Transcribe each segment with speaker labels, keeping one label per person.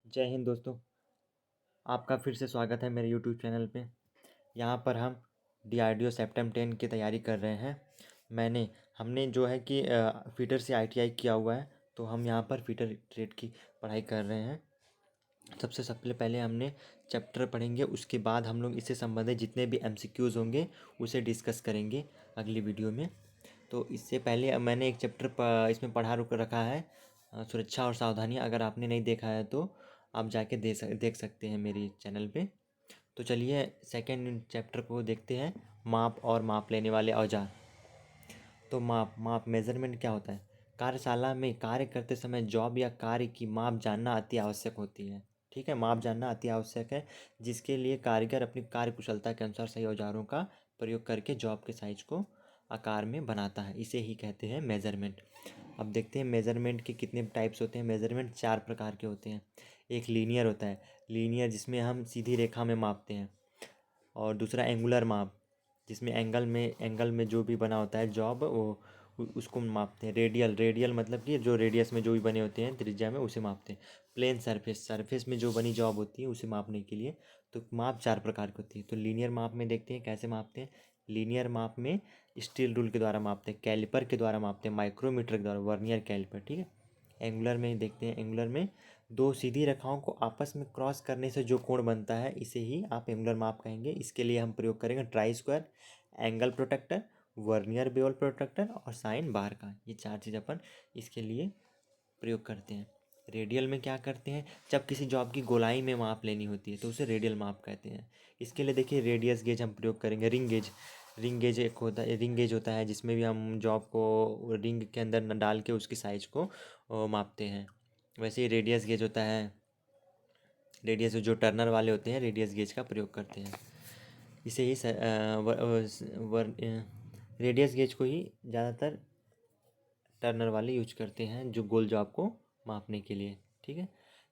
Speaker 1: जय हिंद दोस्तों। आपका फिर से स्वागत है मेरे यूट्यूब चैनल पे। यहाँ पर हम DRDO सेप्टेम 10 की तैयारी कर रहे हैं। हमने जो है कि फीटर से ITI किया हुआ है, तो हम यहाँ पर फीटर ट्रेड की पढ़ाई कर रहे हैं। सबसे पहले हमने चैप्टर पढ़ेंगे, उसके बाद हम लोग इससे संबंधित जितने भी MCQs होंगे उसे डिस्कस करेंगे अगली वीडियो में। तो इससे पहले मैंने एक चैप्टर इसमें पढ़ा रुक रखा है, सुरक्षा और सावधानियाँ। अगर आपने नहीं देखा है तो आप जाके देख सकते हैं मेरी चैनल पे। तो चलिए सेकंड चैप्टर को देखते हैं, माप और माप लेने वाले औजार। तो माप मेज़रमेंट क्या होता है? कार्यशाला में कार्य करते समय जॉब या कार्य की माप जानना अति आवश्यक होती है। ठीक है, माप जानना अति आवश्यक है, जिसके लिए कारीगर अपनी कार्य कुशलता के अनुसार सही औजारों का प्रयोग करके जॉब के साइज को आकार में बनाता है। इसे ही कहते हैं मेज़रमेंट। अब देखते हैं मेज़रमेंट के कितने टाइप्स होते हैं। मेज़रमेंट 4 प्रकार के होते हैं। एक लीनियर होता है, लीनियर जिसमें हम सीधी रेखा में मापते हैं। और दूसरा एंगुलर माप, जिसमें एंगल में जो भी बना होता है जॉब वो उसको मापते हैं। रेडियल मतलब कि जो रेडियस में जो भी बने होते हैं त्रिज्या में, उसे मापते हैं। प्लेन सरफेस में जो बनी जॉब होती है उसे मापने के लिए। तो माप 4 प्रकार की होती है। तो लीनियर माप में देखते हैं कैसे मापते हैं। लीनियर माप में स्टील रूल के द्वारा मापते हैं, कैलिपर के द्वारा मापते हैं, माइक्रोमीटर के द्वारा, वर्नियर कैलिपर। ठीक है। एंगुलर में देखते हैं, एंगुलर में दो सीधी रेखाओं को आपस में क्रॉस करने से जो कोण बनता है इसे ही आप एंगुलर माप कहेंगे। इसके लिए हम प्रयोग करेंगे try square, angle protector, vernier bevel protector और साइन बार का। ये 4 चीज़ अपन इसके लिए प्रयोग करते हैं। रेडियल में क्या करते हैं, जब किसी जॉब की गोलाई में माप लेनी होती है तो उसे रेडियल माप कहते हैं। इसके लिए देखिए रेडियस गेज हम प्रयोग करेंगे। रिंग गेज एक होता है, रिंग गेज होता है जिसमें भी हम जॉब को रिंग के अंदर न डाल के उसकी साइज को मापते हैं। वैसे ही रेडियस गेज होता है, रेडियस जो टर्नर वाले होते हैं रेडियस गेज का प्रयोग करते हैं। इसे ही रेडियस गेज को ही ज़्यादातर टर्नर वाले यूज करते हैं जो गोल जॉब को मापने के लिए। ठीक है।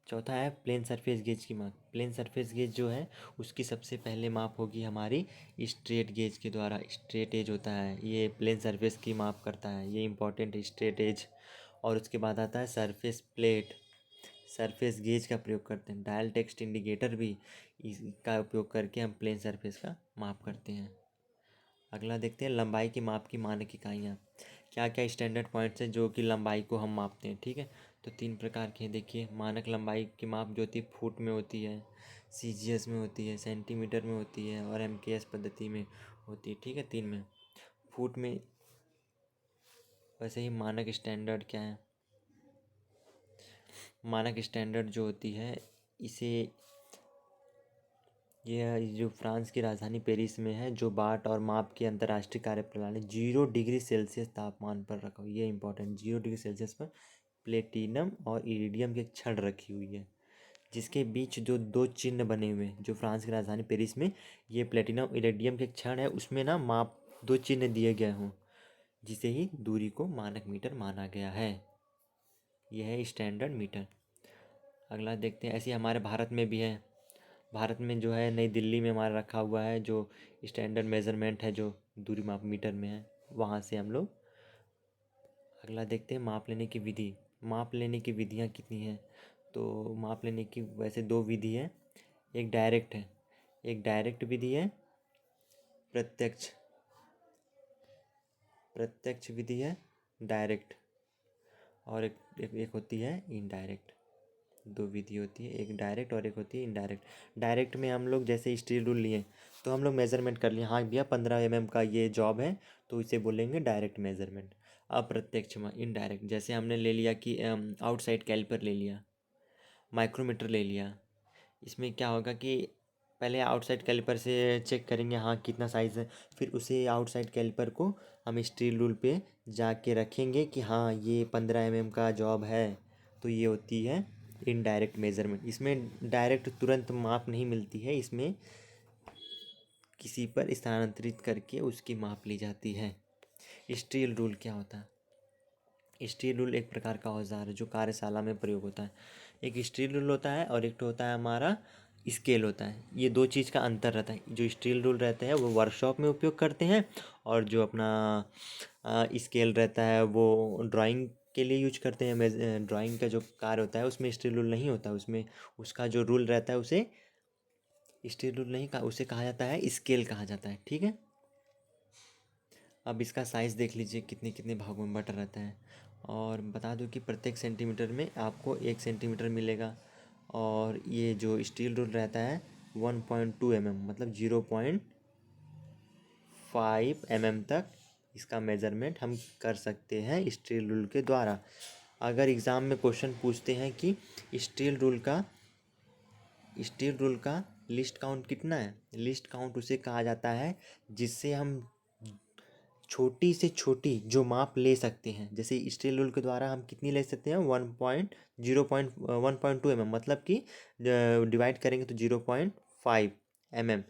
Speaker 1: चौथा है प्लेन सरफेस गेज की माप। प्लेन सरफेस गेज जो है उसकी सबसे पहले माप होगी हमारी स्ट्रेट गेज के द्वारा। स्ट्रेट एज होता है, ये प्लेन सरफेस की माप करता है, ये इंपॉर्टेंट है स्ट्रेट एज। और उसके बाद आता है सरफेस प्लेट, सरफेस गेज का प्रयोग करते हैं। डायल टेक्स्ट इंडिकेटर भी इसका उपयोग करके हम प्लेन सरफेस का माप करते हैं। अगला देखते हैं लंबाई की माप की मानक इकाइयाँ। क्या क्या स्टैंडर्ड पॉइंट्स हैं जो कि लंबाई को हम मापते हैं। ठीक है। तो 3 प्रकार के हैं। देखिए मानक लंबाई की माप जो होती है फुट में होती है, CGS में होती है, सेंटीमीटर में होती है और MKS पद्धति में होती है। ठीक है, 3 में। फुट में वैसे ही मानक स्टैंडर्ड क्या है, मानक स्टैंडर्ड जो होती है इसे, यह जो फ्रांस की राजधानी पेरिस में है, जो बाट और माप की अंतर्राष्ट्रीय कार्यप्रणाली 0 डिग्री सेल्सियस तापमान पर रखा हुआ। ये इंपॉर्टेंट, 0 डिग्री सेल्सियस पर प्लेटिनम और इरिडियम के छड़ रखी हुई है, जिसके बीच जो 2 चिन्ह बने हुए हैं। जो फ्रांस की राजधानी पेरिस में ये प्लेटिनम इरिडियम के क्षण है, उसमें ना माप 2 चिन्ह दिए गए हों, जिसे ही दूरी को मानक मीटर माना गया है। यह है स्टैंडर्ड मीटर। अगला देखते हैं, ऐसे हमारे भारत में भी है। भारत में जो है नई दिल्ली में हमारा रखा हुआ है जो स्टैंडर्ड मेज़रमेंट है, जो दूरी माप मीटर में है, वहाँ से हम लोग। अगला देखते हैं माप लेने की विधि। माप लेने की विधियाँ कितनी हैं? तो माप लेने की वैसे 2 विधि है। एक डायरेक्ट है, एक डायरेक्ट विधि है, प्रत्यक्ष प्रत्यक्ष विधि है डायरेक्ट, और एक होती है इनडायरेक्ट। 2 विधि होती है, एक डायरेक्ट और एक होती है इनडायरेक्ट। डायरेक्ट में हम लोग जैसे स्टील रूल लिए तो हम लोग मेज़रमेंट कर लिए, हाँ भैया 15 mm का ये जॉब है, तो इसे बोलेंगे डायरेक्ट मेज़रमेंट। अप्रत्यक्ष में इनडायरेक्ट, जैसे हमने ले लिया कि आउटसाइड कैलिपर ले लिया, माइक्रोमीटर ले लिया। इसमें क्या होगा कि पहले आउटसाइड कैलिपर से चेक करेंगे हाँ कितना साइज़ है, फिर उसे आउटसाइड कैलिपर को हम स्टील रूल पे जाके रखेंगे कि हाँ ये 15 mm का जॉब है, तो ये होती है इनडायरेक्ट मेज़रमेंट। इसमें डायरेक्ट तुरंत माप नहीं मिलती है, इसमें किसी पर स्थानांतरित करके उसकी माप ली जाती है। स्टील रूल क्या होता है? स्टील रूल एक प्रकार का औजार है जो कार्यशाला में प्रयोग होता है। एक स्टील रूल होता है और एक तो होता है हमारा स्केल होता है। ये 2 चीज़ का अंतर रहता है। जो स्टील रूल रहते हैं वो वर्कशॉप में उपयोग करते हैं, और जो अपना स्केल रहता है वो ड्राइंग के लिए यूज करते हैं। ड्राइंग का जो कार्य होता है उसमें स्टील रूल नहीं होता, उसमें उसका जो रूल रहता है उसे स्टील रूल नहीं कहा, उसे कहा जाता है स्केल कहा जाता है। ठीक है, अब इसका साइज़ देख लीजिए कितने कितने भागों में बटा रहता है। और बता दूं कि प्रत्येक सेंटीमीटर में आपको 1 सेंटीमीटर मिलेगा। और ये जो स्टील रूल रहता है 1.2 mm मतलब 0.5 mm तक इसका मेज़रमेंट हम कर सकते हैं स्टील रूल के द्वारा। अगर एग्ज़ाम में क्वेश्चन पूछते हैं कि स्टील रूल का लिस्ट काउंट कितना है, लिस्ट काउंट उसे कहा जाता है जिससे हम छोटी से छोटी जो माप ले सकते हैं। जैसे स्टील रूल के द्वारा हम कितनी ले सकते हैं 1.2 mm मतलब कि डिवाइड करेंगे तो 0.5 mm,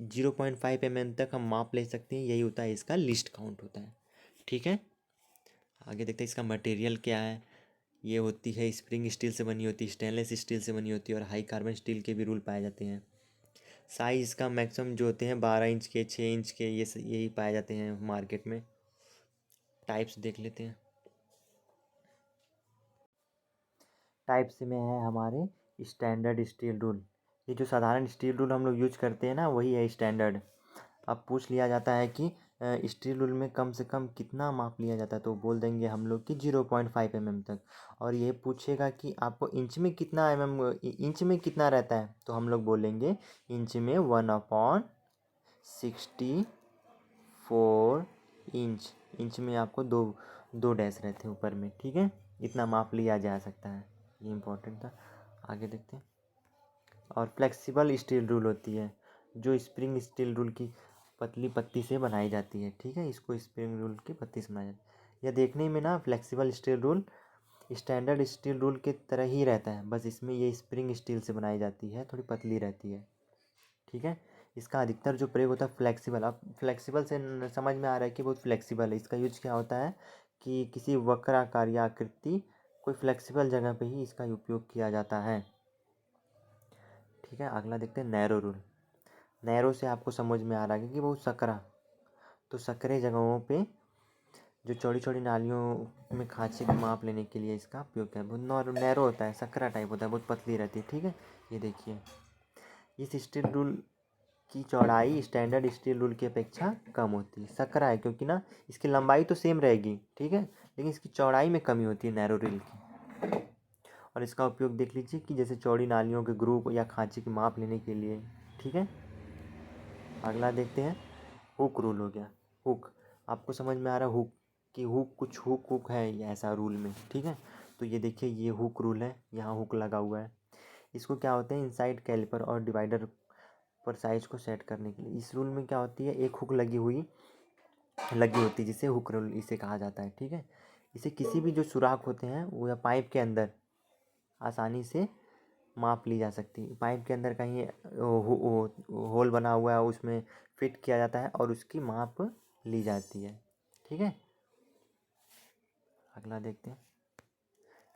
Speaker 1: 0.5 mm तक हम माप ले सकते हैं। यही होता है इसका लिस्ट काउंट होता है। ठीक है, आगे देखते हैं इसका मटेरियल क्या है। ये होती है स्प्रिंग स्टील से बनी होती है, स्टेनलेस स्टील से बनी होती है और हाई कार्बन स्टील के भी रूल पाए जाते हैं। साइज़ का मैक्सिमम जो होते हैं 12 इंच के, 6 इंच के, यही पाए जाते हैं मार्केट में। टाइप्स देख लेते हैं। टाइप्स में है हमारे स्टैंडर्ड स्टील रूल। ये जो साधारण स्टील रूल हम लोग यूज करते हैं ना, वही है स्टैंडर्ड। अब पूछ लिया जाता है कि स्टील रूल में कम से कम कितना माप लिया जाता है, तो बोल देंगे हम लोग कि 0.5 mm तक। और ये पूछेगा कि आपको इंच में कितना इंच में कितना रहता है, तो हम लोग बोलेंगे इंच में 1/64 इंच। इंच में आपको दो दो डैश रहते हैं ऊपर में। ठीक है, इतना माप लिया जा सकता है, ये इम्पोर्टेंट था। आगे देखते हैं। और फ्लेक्सिबल स्टील रूल होती है जो स्प्रिंग स्टील रूल की पतली पत्ती से बनाई जाती है। ठीक है, इसको स्प्रिंग रूल की पत्ती से बनाया जाता है। यह देखने में ना flexible steel rule standard steel rule के तरह ही रहता है, बस इसमें ये स्प्रिंग स्टील से बनाई जाती है, थोड़ी पतली रहती है। ठीक है, इसका अधिकतर जो प्रयोग होता है फ्लेक्सिबल। अब फ्लेक्सिबल से समझ में आ रहा है कि बहुत फ्लेक्सिबल है। इसका यूज क्या होता है कि किसी वक्राकार या आकृति कोई फ्लेक्सिबल जगह पे ही इसका उपयोग किया जाता है। ठीक है, अगला देखते हैं नैरो रूल। नैरो से आपको समझ में आ रहा है कि बहुत सकरा, तो सकरे जगहों पे जो चौड़ी चौड़ी नालियों में खांचे की माप लेने के लिए इसका उपयोग किया है। बहुत नैरो होता है, सकरा टाइप होता है, बहुत पतली रहती है। ठीक है, ये देखिए इस स्टील रूल की चौड़ाई स्टैंडर्ड स्टील रूल की अपेक्षा कम होती है। सकरा है क्योंकि ना इसकी लंबाई तो सेम रहेगी, ठीक है, लेकिन इसकी चौड़ाई में कमी होती है नैरो रील की। और इसका उपयोग देख लीजिए कि जैसे चौड़ी नालियों के ग्रुप या खांचे की माप लेने के लिए। ठीक है, अगला देखते हैं हुक रूल हो गया। हुक, आपको समझ में आ रहा है हुक कि हुक कुछ हुक है या ऐसा रूल में। ठीक है, तो ये देखिए ये हुक रूल है, यहाँ हुक लगा हुआ है। इसको क्या होते हैं इनसाइड कैलिपर और डिवाइडर पर साइज को सेट करने के लिए। इस रूल में क्या होती है एक हुक लगी होती है जिसे हुक रूल इसे कहा जाता है। ठीक है, इसे किसी भी जो सुराख होते हैं वो या पाइप के अंदर आसानी से माप ली जा सकती है। पाइप के अंदर कहीं होल बना हुआ है उसमें फिट किया जाता है और उसकी माप ली जाती है। ठीक है, अगला देखते हैं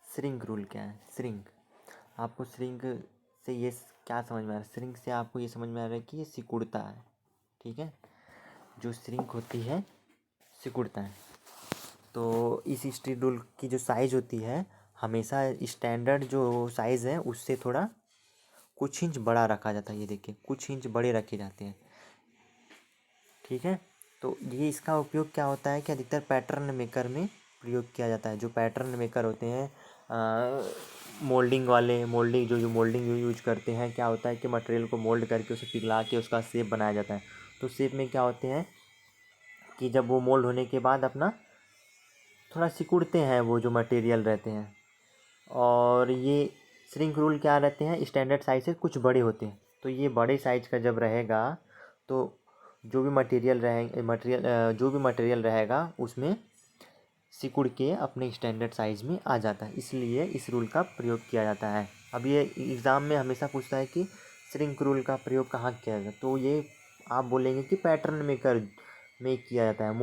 Speaker 1: श्रिंक रूल क्या है। श्रिंक, आपको श्रिंक से ये क्या समझ में आ रहा है, श्रिंक से आपको ये समझ में आ रहा है कि ये सिकुड़ता है। ठीक है, जो श्रिंक होती है सिकुड़ता है। तो इस स्टील रूल की जो साइज़ होती है हमेशा स्टैंडर्ड जो साइज़ है उससे थोड़ा कुछ इंच बड़ा रखा जाता है। ये देखिए कुछ इंच बड़े रखे जाते हैं। ठीक है, तो ये इसका उपयोग क्या होता है कि अधिकतर पैटर्न मेकर में प्रयोग किया जाता है। जो पैटर्न मेकर होते हैं मोल्डिंग जो मोल्डिंग यूज करते हैं, क्या होता है कि मटेरियल को मोल्ड करके उसे पिघला के उसका शेप बनाया जाता है। तो शेप में क्या होते हैं कि जब वो मोल्ड होने के बाद अपना थोड़ा सिकुड़ते हैं वो जो मटेरियल रहते हैं। और ये श्रिंक रूल क्या रहते हैं स्टैंडर्ड साइज से कुछ बड़े होते हैं। तो ये बड़े साइज का जब रहेगा तो जो भी मटेरियल रहेगा उसमें सिकुड़ के अपने स्टैंडर्ड साइज में आ जाता है, इसलिए इस रूल का प्रयोग किया जाता है। अब ये एग्ज़ाम में हमेशा पूछता है कि श्रिंक रूल का प्रयोग कहाँ किया जाता है, तो ये आप बोलेंगे कि पैटर्न मेकर में किया जाता है,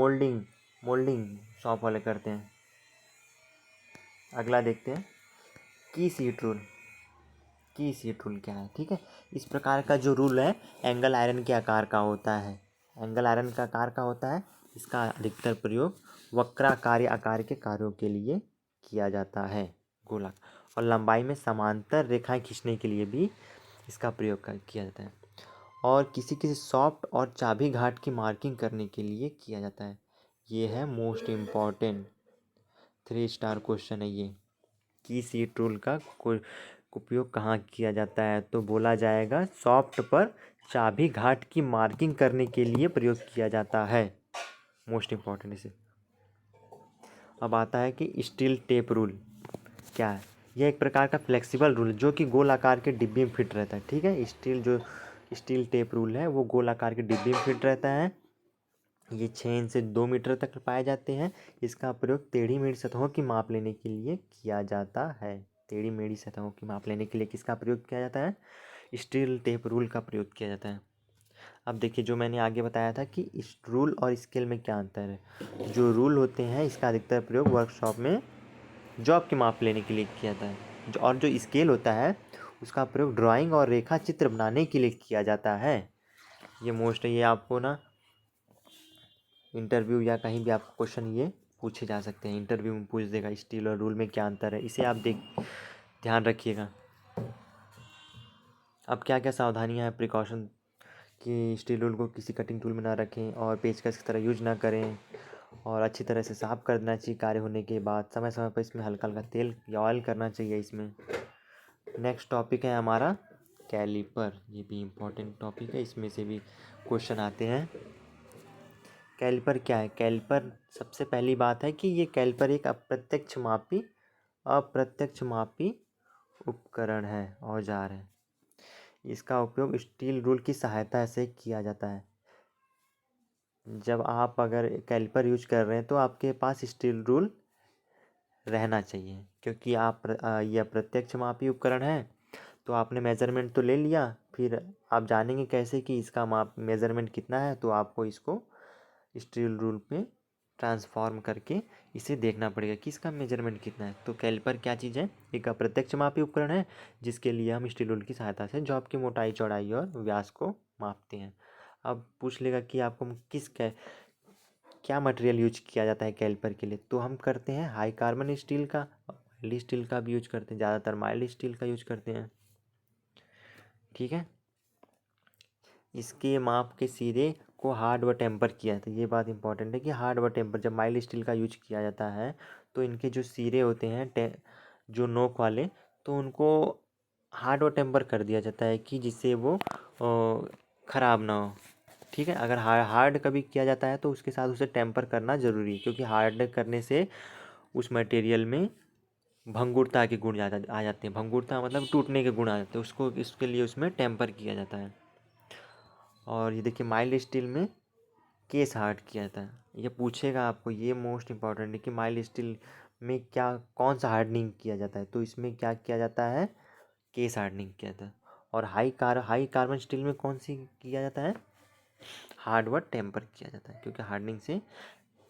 Speaker 1: मोल्डिंग शॉप वाले करते हैं। अगला देखते हैं की सीट रूल। की सीट रूल क्या है। ठीक है, इस प्रकार का जो रूल है एंगल आयरन के आकार का होता है। एंगल आयरन का आकार का होता है, इसका अधिकतर प्रयोग वक्राकार या आकार के कार्यों के लिए किया जाता है, गोलाकार। और लंबाई में समांतर रेखाएं खींचने के लिए भी इसका प्रयोग किया जाता है। और किसी किसी सॉफ्ट और चाबी घाट की मार्किंग करने के लिए किया जाता है। ये है मोस्ट इम्पॉर्टेंट 3 स्टार क्वेश्चन है ये, कि सीट रूल का कोई उपयोग कहाँ किया जाता है, तो बोला जाएगा सॉफ्ट पर चाबी घाट की मार्किंग करने के लिए प्रयोग किया जाता है, मोस्ट इम्पॉर्टेंट इसे। अब आता है कि स्टील टेप रूल क्या है। यह एक प्रकार का फ्लेक्सिबल रूल जो कि गोल आकार के डिब्बे में फिट रहता है, ठीक है। स्टील टेप रूल है वो गोल आकार के डिब्बे में फिट रहता है। ये 6 इंच से 2 मीटर तक पाए जाते हैं। इसका प्रयोग टेढ़ी मेढ़ी सतहों की माप लेने के लिए किया जाता है। टेढ़ी मेढ़ी सतहों की माप लेने के लिए किसका प्रयोग किया जाता है, स्टील टेप रूल का प्रयोग किया जाता है। अब देखिए, जो मैंने आगे बताया था कि इस रूल और स्केल में क्या अंतर है। जो रूल होते हैं इसका अधिकतर प्रयोग वर्कशॉप में जॉब की माप लेने के लिए किया जाता है, और जो स्केल होता है उसका प्रयोग ड्राइंग और रेखा चित्र बनाने के लिए किया जाता है। ये मोस्ट है, ये आपको ना इंटरव्यू या कहीं भी आपको क्वेश्चन ये पूछे जा सकते हैं। इंटरव्यू में पूछ देगा स्टील और रूल में क्या अंतर है, इसे आप ध्यान रखिएगा। अब क्या क्या सावधानियां हैं, प्रिकॉशन, कि स्टील रूल को किसी कटिंग टूल में ना रखें और पेचकस की तरह यूज ना करें, और अच्छी तरह से साफ कर देना चाहिए कार्य होने के बाद। समय समय पर इसमें हल्का हल्का तेल या ऑयल करना चाहिए इसमें। नेक्स्ट टॉपिक है हमारा कैलिपर। ये भी इम्पोर्टेंट टॉपिक है, इसमें से भी क्वेश्चन आते हैं। कैलिपर क्या है। कैलिपर, सबसे पहली बात है कि ये कैलिपर एक अप्रत्यक्ष मापी उपकरण है, औजार है। इसका उपयोग स्टील रूल की सहायता से किया जाता है। जब आप अगर कैलिपर यूज कर रहे हैं तो आपके पास स्टील रूल रहना चाहिए, क्योंकि यह प्रत्यक्ष मापी उपकरण है। तो आपने मेज़रमेंट तो ले लिया, फिर आप जानेंगे कैसे कि इसका मेज़रमेंट कितना है, तो आपको इसको स्टील रूल पे ट्रांसफॉर्म करके इसे देखना पड़ेगा कि इसका मेजरमेंट कितना है। तो कैलिपर क्या चीज़ है, एक अप्रत्यक्ष मापी उपकरण है जिसके लिए हम स्टील रूल की सहायता से जॉब की मोटाई, चौड़ाई और व्यास को मापते हैं। अब पूछ लेगा कि आपको क्या मटेरियल यूज किया जाता है कैलिपर के लिए, तो हम करते हैं हाई कार्बन स्टील का, माइल्ड स्टील का भी यूज करते हैं, ज़्यादातर माइल्ड स्टील का यूज करते हैं, ठीक है। इसके माप के सिरे को हार्ड व टेम्पर किया जाता है। ये बात इंपॉर्टेंट है कि हार्ड व टेम्पर, जब माइल्ड स्टील का यूज किया जाता है तो इनके जो सिरे होते हैं जो नोक वाले, तो उनको हार्ड व टेम्पर कर दिया जाता है कि जिससे वो ख़राब ना हो, ठीक है। अगर हार्ड कभी किया जाता है तो उसके साथ उसे टेम्पर करना ज़रूरी है, क्योंकि हार्ड करने से उस मटेरियल में भंगुरता के गुण आ जाते हैं। भंगुरता मतलब टूटने के गुण आ जाते हैं, उसको इसके लिए उसमें टेम्पर किया जाता है। और ये देखिए, माइल्ड स्टील में केस हार्ड किया जाता है। ये पूछेगा आपको, ये मोस्ट इम्पॉर्टेंट है कि माइल्ड स्टील में कौन सा हार्डनिंग किया जाता है, तो इसमें क्या किया जाता है, केस हार्डनिंग किया जाता है। और हाई कार्बन स्टील में कौन सी किया जाता है, हार्ड व टेम्पर किया जाता है, क्योंकि हार्डनिंग से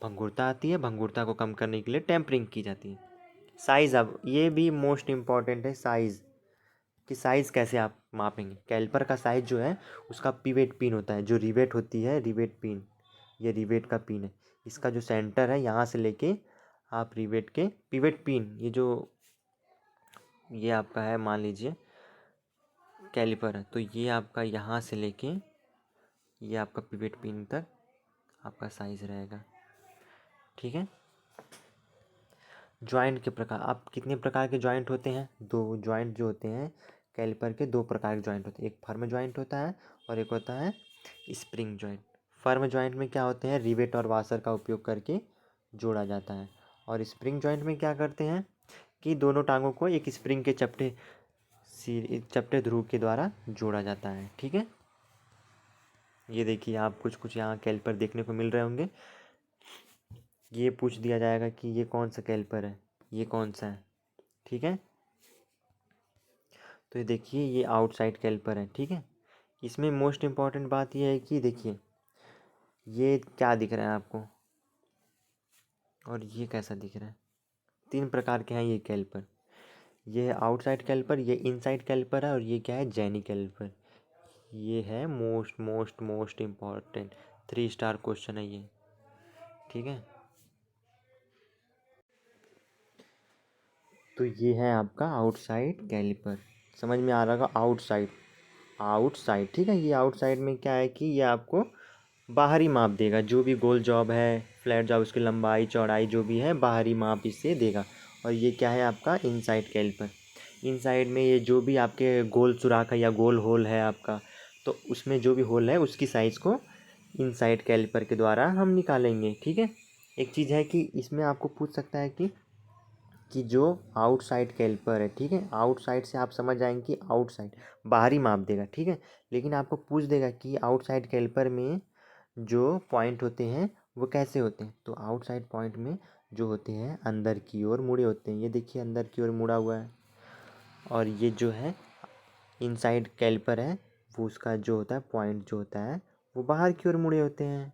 Speaker 1: भंगुरता आती है, भंगुरता को कम करने के लिए टेम्परिंग की जाती है। साइज़, अब ये भी मोस्ट इम्पॉर्टेंट है, साइज़, कि साइज़ कैसे आप मापेंगे। कैलिपर का साइज़ जो है उसका पिवेट पिन होता है, जो रिवेट होती है, रिवेट पिन, ये रिवेट का पिन है। इसका जो सेंटर है यहाँ से लेके आप रिवेट के पिवेट पिन, ये आपका है, मान लीजिए कैलिपर है, तो ये आपका यहाँ से लेके ये आपका पिवेट पिन तक आपका साइज़ रहेगा, ठीक है। जॉइंट के प्रकार, आप कितने प्रकार के जॉइंट होते हैं, 2 जॉइंट जो होते हैं कैलिपर के, 2 प्रकार के जॉइंट होते हैं। एक फर्म जॉइंट होता है और एक होता है स्प्रिंग जॉइंट। फर्म जॉइंट में क्या होते हैं, रिवेट और वाशर का उपयोग करके जोड़ा जाता है। और स्प्रिंग जॉइंट में क्या करते हैं कि दोनों टांगों को एक स्प्रिंग के चपटे ध्रुव के द्वारा जोड़ा जाता है, ठीक है। ये देखिए, आप कुछ यहाँ कैलिपर देखने को मिल रहे होंगे। ये पूछ दिया जाएगा कि ये कौन सा कैलिपर है, ये कौन सा है, ठीक है। तो ये देखिए, ये आउटसाइड कैलिपर है, ठीक है। इसमें मोस्ट इम्पॉर्टेंट बात ये है कि देखिए, ये क्या दिख रहा है आपको, और ये कैसा दिख रहा है। 3 प्रकार के हैं ये कैलिपर। ये है आउटसाइड कैलिपर, ये इनसाइड कैलिपर है, और ये क्या है, जेनी कैलिपर। ये है most most most important 3 star question है ये, ठीक है। तो ये है आपका आउटसाइड कैलिपर। समझ में आ रहा होगा, आउटसाइड, आउटसाइड, ठीक है। ये आउटसाइड में क्या है कि ये आपको बाहरी माप देगा, जो भी गोल जॉब है, फ्लैट जॉब, उसकी लंबाई चौड़ाई जो भी है बाहरी माप इससे देगा। और ये क्या है आपका इनसाइड कैलिपर। इनसाइड में ये जो भी आपके गोल सुराख है या गोल होल है आपका, तो उसमें जो भी होल है उसकी साइज़ को इनसाइड कैलिपर के द्वारा हम निकालेंगे, ठीक है। एक चीज़ है कि इसमें आपको पूछ सकता है कि जो आउटसाइड कैलिपर है, ठीक है, आउटसाइड से आप समझ जाएंगे कि आउटसाइड बाहरी माप देगा, ठीक है। लेकिन आपको पूछ देगा कि आउटसाइड कैलिपर में जो पॉइंट होते हैं वो कैसे होते हैं। तो आउटसाइड पॉइंट में जो होते हैं अंदर की ओर मुड़े होते हैं, ये देखिए अंदर की ओर मुड़ा हुआ है। और ये जो है इनसाइड कैलिपर है, वो उसका जो होता है पॉइंट जो होता है वो बाहर की ओर मुड़े होते हैं,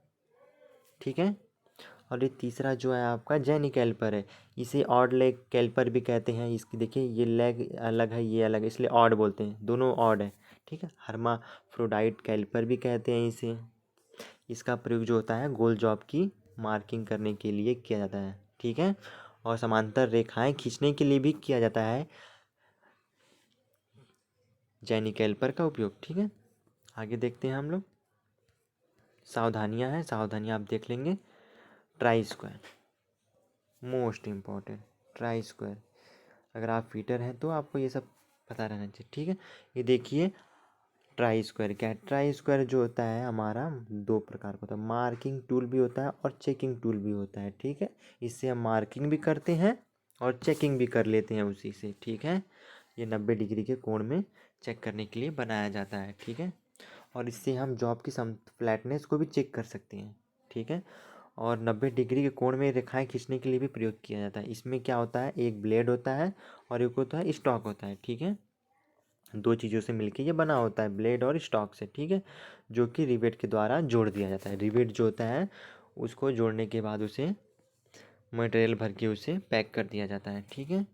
Speaker 1: ठीक है। और ये तीसरा जो है आपका जेनी कैलिपर है, इसे ऑड लेग कैलिपर भी कहते हैं। इसकी देखिए ये लेग अलग है, ये अलग है, इसलिए ऑड बोलते हैं, दोनों ऑड है, ठीक है। हर्माफ्रोडाइट कैलिपर भी कहते हैं इसे। इसका प्रयोग जो होता है गोल जॉब की मार्किंग करने के लिए किया जाता है, ठीक है। और समांतर रेखाएं खींचने के लिए भी किया जाता है जेनी कैलिपर का उपयोग, ठीक है। आगे देखते हैं हम लोग, सावधानियां हैं, सावधानियां आप देख लेंगे। Try square most important, try square, अगर आप फीटर हैं तो आपको ये सब पता रहना चाहिए, ठीक है। ये देखिए ट्राई स्क्वायर क्या है। ट्राई स्क्वायर जो होता है हमारा दो प्रकार का होता है, मार्किंग टूल भी होता है और चेकिंग टूल भी होता है, ठीक है। इससे हम मार्किंग भी करते हैं और चेकिंग भी कर लेते हैं उसी से, ठीक है। ये 90 डिग्री के कोण में चेक करने के लिए बनाया जाता है, ठीक है। और इससे हम जॉब की फ्लैटनेस को भी चेक कर सकते हैं, ठीक है। और 90 डिग्री के कोण में रेखाएं खींचने के लिए भी प्रयोग किया जाता है। इसमें क्या होता है, एक ब्लेड होता है और एक होता है स्टॉक होता है, ठीक है। दो चीज़ों से मिलके ये बना होता है, ब्लेड और स्टॉक से, ठीक है, जो कि रिवेट के द्वारा जोड़ दिया जाता है। रिवेट जो होता है उसको जोड़ने के बाद उसे मटेरियल भर के उसे पैक कर दिया जाता है, ठीक है।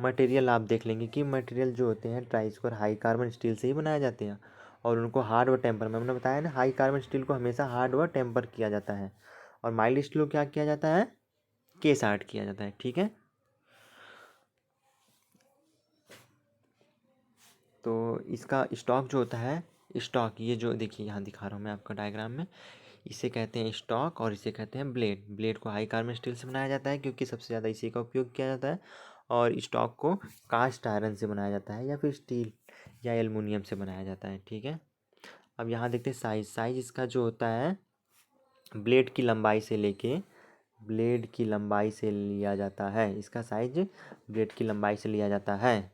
Speaker 1: मटेरियल आप देख लेंगे कि मटेरियल जो होते हैं try square high carbon steel से ही बनाए जाते हैं। और उनको हार्ड व टेम्पर में, हमने बताया ना, हाई कार्बन स्टील को हमेशा हार्ड व टेम्पर किया जाता है। और माइल्ड स्टील को क्या किया जाता है, केस आर्ट किया जाता है, ठीक है। तो इसका स्टॉक जो होता है, स्टॉक ये जो देखिए यहाँ दिखा रहा हूँ मैं आपको डायग्राम में, इसे कहते हैं स्टॉक और इसे कहते हैं ब्लेड। ब्लेड को हाई कार्बन स्टील से बनाया जाता है क्योंकि सबसे ज़्यादा इसी का उपयोग किया जाता है। और स्टॉक को कास्ट आयरन से बनाया जाता है या फिर स्टील या एल्युमिनियम से बनाया जाता है, ठीक है। अब यहाँ देखते हैं साइज। साइज इसका जो होता है ब्लेड की लंबाई से लेके, ब्लेड की लंबाई से लिया जाता है, इसका साइज ब्लेड की लंबाई से लिया जाता है।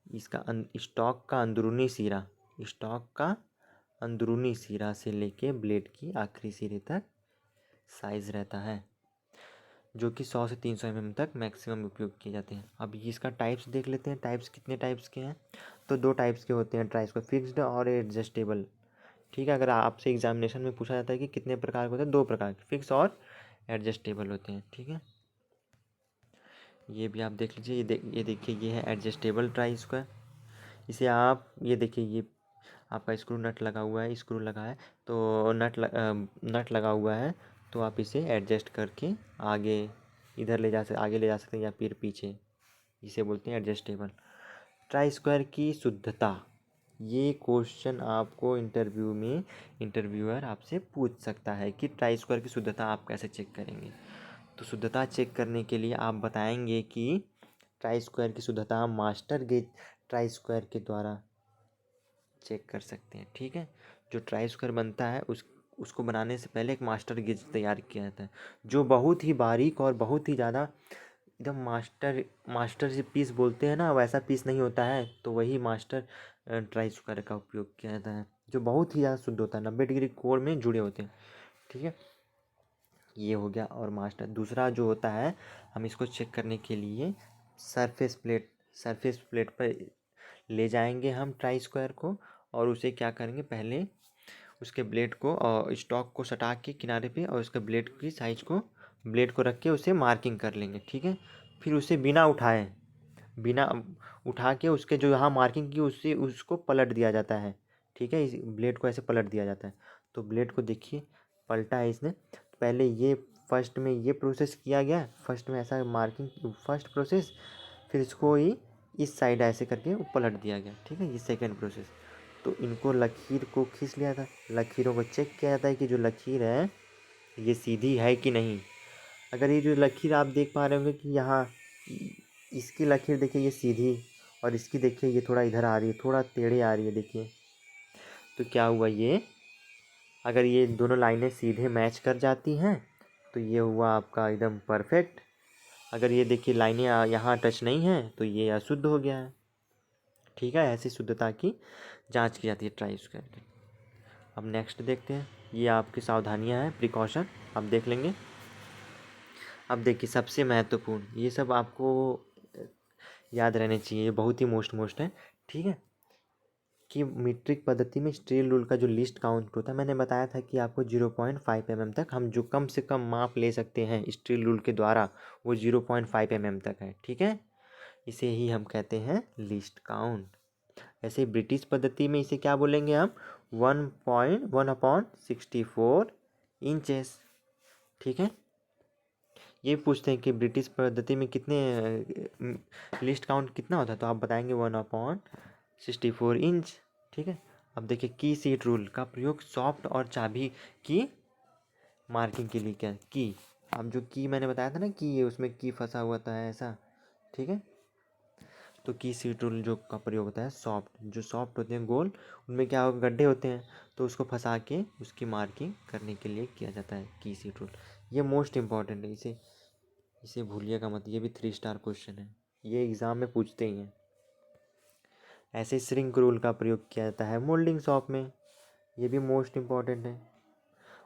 Speaker 1: इसका स्टॉक का अंदरूनी सिरा, स्टॉक का अंदरूनी सिरा से लेके ब्लेड की आखिरी सिरे तक साइज रहता है, जो कि 100 से 300 mm तक मैक्सिमम उपयोग किए जाते हैं। अब ये इसका टाइप्स देख लेते हैं, टाइप्स कितने टाइप्स के हैं। तो दो टाइप्स के होते हैं ट्राई स्क्वायर, फिक्स्ड और एडजस्टेबल, ठीक है। अगर आपसे एग्जामिनेशन में पूछा जाता है कि कितने प्रकार के होते हैं, दो प्रकार के, फिक्स और एडजस्टेबल होते हैं, ठीक है। ये भी आप देख लीजिए, ये देखिए ये है एडजस्टेबल ट्राई स्क्वायर। इसे आप ये देखिए, ये आपका स्क्रू नट लगा हुआ है, स्क्रू लगा है, तो नट लगा हुआ है, तो आप इसे एडजस्ट करके आगे इधर आगे ले जा सकते हैं या फिर पीछे, इसे बोलते हैं एडजस्टेबल। ट्राई स्क्वायर की शुद्धता, ये क्वेश्चन आपको इंटरव्यू में इंटरव्यूअर आपसे पूछ सकता है कि ट्राई स्क्वायर की शुद्धता आप कैसे चेक करेंगे। तो शुद्धता चेक करने के लिए आप बताएंगे कि ट्राई स्क्वायर की शुद्धता हम मास्टर गेज ट्राई स्क्वायर के द्वारा चेक कर सकते हैं, ठीक है। जो ट्राई स्क्वायर बनता है उसको बनाने से पहले एक मास्टर गेज तैयार किया जाता है, जो बहुत ही बारीक और बहुत ही ज़्यादा एकदम मास्टर मास्टर से पीस बोलते हैं ना, वैसा पीस नहीं होता है, तो वही मास्टर ट्राई स्क्वायर का उपयोग किया जाता है, जो बहुत ही ज़्यादा शुद्ध होता है, 90 डिग्री कोण में जुड़े होते हैं, ठीक है। ये हो गया। और मास्टर दूसरा जो होता है, हम इसको चेक करने के लिए सरफेस प्लेट पर ले जाएंगे हम ट्राई स्क्वायर को, और उसे क्या करेंगे, पहले उसके ब्लेड को और स्टॉक को सटा के किनारे पे, और उसके ब्लेड को रख के उसे मार्किंग कर लेंगे, ठीक है। फिर उसे बिना उठा के उसके जो यहाँ मार्किंग की उससे उसको पलट दिया जाता है, ठीक है। इस ब्लेड को ऐसे पलट दिया जाता है। तो ब्लेड को देखिए पलटा है इसने, पहले ये फर्स्ट में ये प्रोसेस किया गया, फर्स्ट में ऐसा मार्किंग फर्स्ट प्रोसेस, फिर इसको ही इस साइड ऐसे करके पलट दिया गया, ठीक है, ये सेकंड प्रोसेस। तो इनको लकीर को खींच लिया था, लकीरों को चेक किया जाता है कि जो लकीर है ये सीधी है कि नहीं। अगर ये जो लकीर आप देख पा रहे होंगे कि यहाँ इसकी लकीर देखिए ये सीधी, और इसकी देखिए ये थोड़ा इधर आ रही है, थोड़ा टेढ़ी आ रही है, देखिए। तो क्या हुआ, ये अगर ये दोनों लाइनें सीधे मैच कर जाती हैं तो ये हुआ आपका एकदम परफेक्ट। अगर ये देखिए लाइनें यहाँ टच नहीं हैं तो ये अशुद्ध हो गया है, ठीक है। ऐसी शुद्धता की जांच की जाती है ट्राई स्क्वायर। अब नेक्स्ट देखते हैं, ये आपकी सावधानियां हैं, प्रिकॉशन आप देख लेंगे। अब देखिए सबसे महत्वपूर्ण, ये सब आपको याद रहने चाहिए, ये बहुत ही मोस्ट है, ठीक है, कि मीट्रिक पद्धति में स्टील रूल का जो लिस्ट काउंट होता है, मैंने बताया था कि आपको 0.5 mm तक हम जो कम से कम माप ले सकते हैं स्टील रूल के द्वारा वो 0.5 mm तक है, ठीक है। इसे ही हम कहते हैं लिस्ट काउंट। ऐसे ब्रिटिश पद्धति में इसे क्या बोलेंगे हम, 1.1/64 इंचेस, ठीक है। ये पूछते हैं कि ब्रिटिश पद्धति में कितने लिस्ट काउंट कितना होता है, तो आप बताएंगे 1/64 इंच, ठीक है। अब देखिए की सीट रूल का प्रयोग सॉफ्ट और चाबी की मार्किंग के लिए क्या की, अब जो की मैंने बताया था ना कि ये उसमें की फंसा हुआ था ऐसा, ठीक है। तो की सीट रूल जो का प्रयोग होता है सॉफ्ट, जो सॉफ्ट होते हैं गोल, उनमें क्या होगा, गड्ढे होते हैं, तो उसको फंसा के उसकी मार्किंग करने के लिए किया जाता है की सीट रूल। ये मोस्ट इम्पॉर्टेंट है, इसे भूलिएगा मत, ये भी 3 स्टार क्वेश्चन है, ये एग्ज़ाम में पूछते ही हैं। ऐसे श्रिंक रूल का प्रयोग किया जाता है मोल्डिंग शॉप में, ये भी मोस्ट इम्पॉर्टेंट है।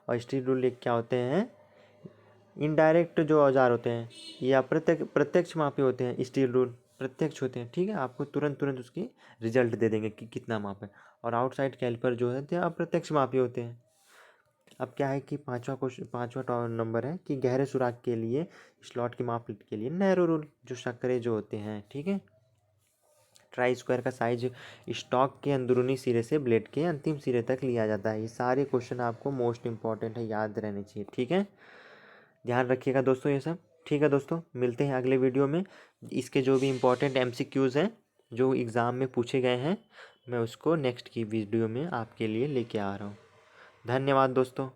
Speaker 1: और स्टील रूल एक क्या होते हैं, इनडायरेक्ट जो औजार होते हैं, ये प्रत्यक्ष मापी होते हैं, स्टील रूल प्रत्यक्ष होते हैं, ठीक है, आपको तुरंत उसकी रिजल्ट दे देंगे कि कितना माप है। और आउटसाइड कैलिपर जो है अप्रत्यक्ष मापी होते हैं। अब क्या है कि पाँचवा नंबर है कि गहरे सुराख के लिए स्लॉट की माप के लिए नैरो रूल, जो शक्करे जो होते हैं, ठीक है। ट्राई स्क्वायर का साइज स्टॉक के अंदरूनी सिरे से ब्लेड के अंतिम सिरे तक लिया जाता है। ये सारे क्वेश्चन आपको मोस्ट इंपॉर्टेंट है, याद रहने चाहिए, ठीक है। ध्यान रखिएगा दोस्तों ये सब, ठीक है दोस्तों, मिलते हैं अगले वीडियो में। इसके जो भी इम्पोर्टेंट MCQs हैं जो एग्ज़ाम में पूछे गए हैं, मैं उसको नेक्स्ट की वीडियो में आपके लिए लेके आ रहा हूँ। धन्यवाद दोस्तों।